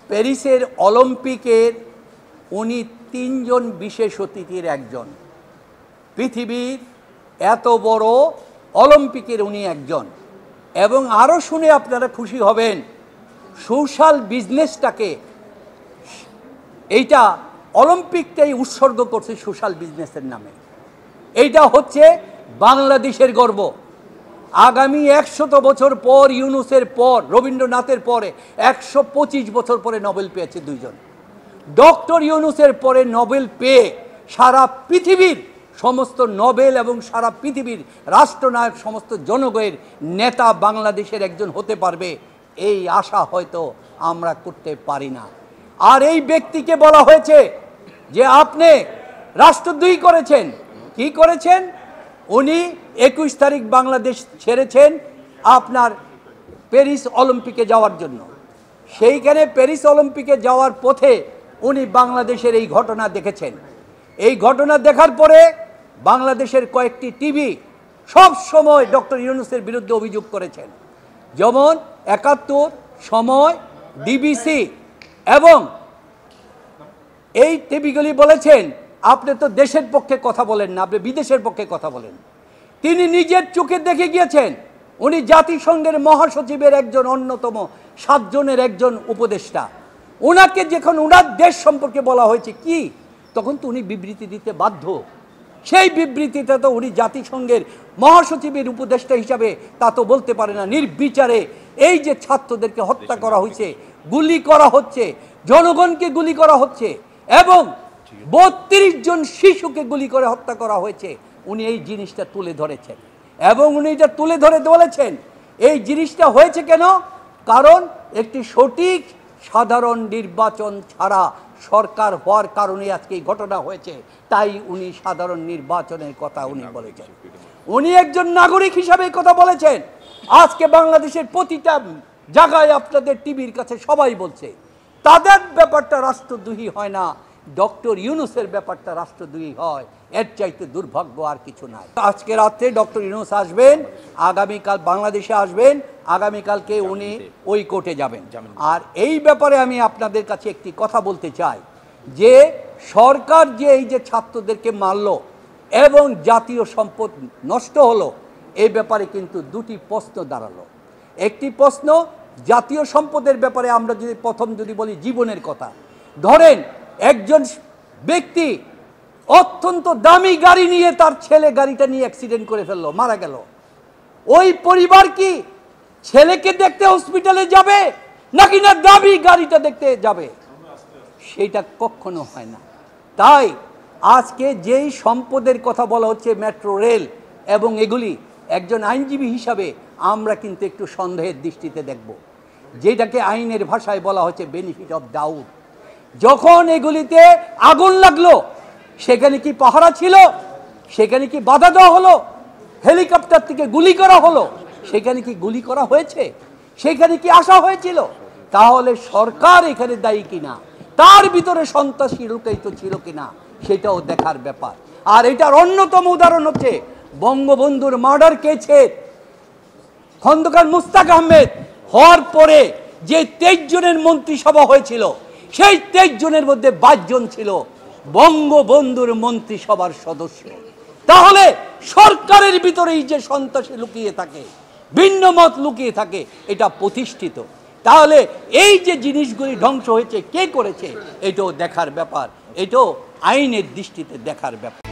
প্যারিসের অলিম্পিকের উনি তিনজন বিশেষ অতিথির একজন। পৃথিবীর এত বড় অলিম্পিকের উনি একজন। এবং আরও শুনে আপনারা খুশি হবেন, সোশ্যাল বিজনেসটাকে এইটা অলিম্পিকটাই উৎসর্গ করছে সোশ্যাল বিজনেসের নামে। এইটা হচ্ছে বাংলাদেশের গর্ব। আগামী 100 বছর পর, ইউনুসের পর, রবীন্দ্রনাথের পরে 125 বছর পরে নোবেল পেয়েছে দুইজন। ডক্টর ইউনুসের পরে নোবেল পেয়ে সারা পৃথিবীর সমস্ত নোবেল এবং সারা পৃথিবীর রাষ্ট্রনায়ক সমস্ত জনগণের নেতা বাংলাদেশের একজন হতে পারবে, এই আশা হয়তো আমরা করতে পারি না। আর এই ব্যক্তিকে বলা হয়েছে যে আপনি রাষ্ট্রদ্রোহী করেছেন। কি করেছেন? উনি 21 তারিখ বাংলাদেশ ছেড়েছেন আপনার প্যারিস অলিম্পিকে যাওয়ার জন্য। সেইখানে প্যারিস অলিম্পিকে যাওয়ার পথে উনি বাংলাদেশের এই ঘটনা দেখেছেন। এই ঘটনা দেখার পরে বাংলাদেশের কয়েকটি টিভি সব সময় ডক্টর ইউনুসের বিরুদ্ধে অভিযোগ করেছেন, যেমন 71, সময়, ডিবিসি, এবং এই টিভিগুলি বলেছেন আপনি তো দেশের পক্ষে কথা বলেন না, আপনি বিদেশের পক্ষে কথা বলেন। তিনি নিজের চোখে দেখে গিয়েছেন। উনি জাতিসংঘের মহাসচিবের একজন, অন্যতম 7 জনের একজন উপদেষ্টা। ওনাকে যখন ওনার দেশ সম্পর্কে বলা হয়েছে কি, তখন তো উনি বিবৃতি দিতে বাধ্য। সেই বিবৃতিটা তো উনি জাতিসংঘের মহাসচিবের উপদেষ্টা হিসাবে তা তো বলতে পারে না। নির্বিচারে এই যে ছাত্রদেরকে হত্যা করা হয়েছে, গুলি করা হচ্ছে, জনগণকে গুলি করা হচ্ছে, এবং 32 জন শিশুকে গুলি করে হত্যা করা হয়েছে, উনি এই জিনিসটা তুলে ধরেছেন। এবং উনি এটা তুলে ধরে বলেছেন এই জিনিসটা হয়েছে কেন? কারণ একটি সঠিক সাধারণ নির্বাচন ছাড়া সরকার হওয়ার কারণে আজকে এই ঘটনা হয়েছে। তাই উনি সাধারণ নির্বাচনের কথা উনি বলেছেন। উনি একজন নাগরিক হিসাবে কথা বলেছেন। আজকে বাংলাদেশের প্রতিটা জায়গায় আপনাদের টিভির কাছে সবাই বলছে তাদের ব্যাপারটা রাষ্ট্রদ্রোহী হয় না, ডক্টর ইউনুসের ব্যাপারটা রাষ্ট্রদ্রোহী হয়। এর চাইতে দুর্ভাগ্য আর কিছু নাই। আজকে রাত্রে ডক্টর ইউনুস আসবেন, আগামীকাল বাংলাদেশে আসবেন, আগামীকালকে উনি ওই কোর্টে যাবেন। আর এই ব্যাপারে আমি আপনাদের কাছে একটি কথা বলতে চাই যে সরকার যে এই যে ছাত্রদেরকে মারল এবং জাতীয় সম্পদ নষ্ট হলো, এই ব্যাপারে কিন্তু দুটি প্রশ্ন দাঁড়ালো। একটি প্রশ্ন জাতীয় সম্পদের ব্যাপারে, আমরা যদি প্রথম যদি বলি জীবনের কথা, ধরেন একজন ব্যক্তি অত্যন্ত দামি গাড়ি নিয়ে তার ছেলে গাড়িটা নিয়ে অ্যাক্সিডেন্ট করে ফেললো, মারা গেল। ওই পরিবার কি ছেলেকে দেখতে হসপিটালে যাবে নাকি না দামি গাড়িটা দেখতে যাবে? সেটা কখনো হয় না। তাই আজকে যেই সম্পদের কথা বলা হচ্ছে, মেট্রো রেল এবং এগুলি, একজন আইনজীবী হিসাবে আমরা কিন্তু একটু সন্দেহের দৃষ্টিতে দেখব। যেটাকে আইনের ভাষায় বলা হচ্ছে বেনিফিট অফ ডাউট। যখন এগুলিতে আগুন লাগলো, সেখানে কি পাহারা ছিল? সেখানে কি বাধা দেওয়া হলো? হেলিকপ্টার থেকে গুলি করা হলো? সেখানে কি গুলি করা হয়েছে? সেখানে কি আসা হয়েছিল? তাহলে সরকার এখানে দায়ী কিনা, তার ভিতরে সন্ত্রাসী লুকায়িত ছিল কিনা, সেটাও দেখার ব্যাপার। আর এটার অন্যতম উদাহরণ হচ্ছে বঙ্গবন্ধুর মার্ডার কেসের খন্দকার মুস্তাক আহমেদ হওয়ার পরে যে 23 জনের মন্ত্রিসভা হয়েছিল, সেই 23 জনের মধ্যে 22 জন ছিল বঙ্গবন্ধুর মন্ত্রিসভার সদস্য। তাহলে সরকারের ভিতরেই যে সন্ত্রাসী লুকিয়ে থাকে, ভিন্ন মত লুকিয়ে থাকে, এটা প্রতিষ্ঠিত। তাহলে এই যে জিনিসগুলি ধ্বংস হয়েছে কে করেছে, এটাও দেখার ব্যাপার, এটাও আইনের দৃষ্টিতে দেখার ব্যাপার।